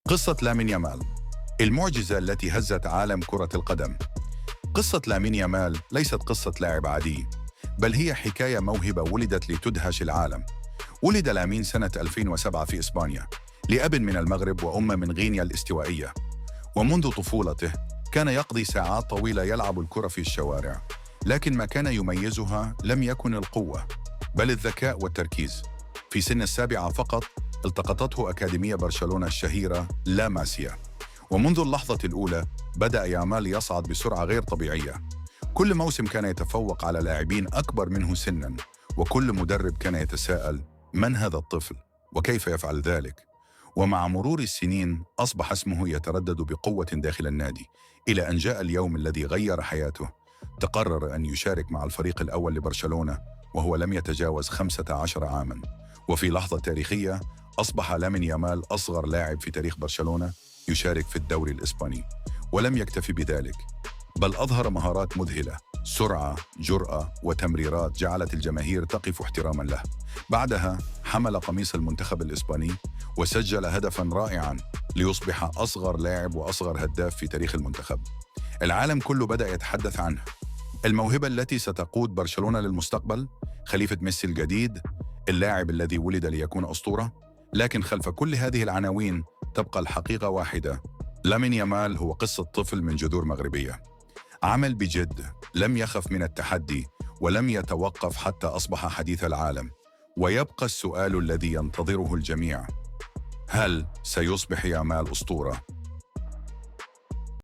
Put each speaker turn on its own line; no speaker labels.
قصة لامين يامال، المعجزة التي هزت عالم كرة القدم. قصة لامين يامال ليست قصة لاعب عادي، بل هي حكاية موهبة ولدت لتدهش العالم. ولد لامين سنة 2007 في إسبانيا، لأب من المغرب وأم من غينيا الاستوائية. ومنذ طفولته كان يقضي ساعات طويلة يلعب الكرة في الشوارع، لكن ما كان يميزها لم يكن القوة، بل الذكاء والتركيز. في سن السابعة فقط التقطته أكاديمية برشلونة الشهيرة لا ماسيا، ومنذ اللحظة الأولى بدأ يامال يصعد بسرعة غير طبيعية. كل موسم كان يتفوق على لاعبين أكبر منه سناً، وكل مدرب كان يتساءل: من هذا الطفل؟ وكيف يفعل ذلك؟ ومع مرور السنين أصبح اسمه يتردد بقوة داخل النادي، إلى أن جاء اليوم الذي غير حياته. تقرر أن يشارك مع الفريق الأول لبرشلونة وهو لم يتجاوز 15 عاماً. وفي لحظة تاريخية أصبح لامين يامال أصغر لاعب في تاريخ برشلونة يشارك في الدوري الإسباني. ولم يكتفي بذلك، بل أظهر مهارات مذهلة: سرعة، جرأة، وتمريرات جعلت الجماهير تقف احتراما له. بعدها حمل قميص المنتخب الإسباني وسجل هدفا رائعا ليصبح أصغر لاعب وأصغر هداف في تاريخ المنتخب. العالم كله بدأ يتحدث عنه، الموهبة التي ستقود برشلونة للمستقبل، خليفة ميسي الجديد، اللاعب الذي ولد ليكون أسطورة. لكن خلف كل هذه العناوين تبقى الحقيقة واحدة: لامين يامال هو قصة طفل من جذور مغربية، عمل بجد، لم يخف من التحدي، ولم يتوقف حتى أصبح حديث العالم. ويبقى السؤال الذي ينتظره الجميع: هل سيصبح يامال أسطورة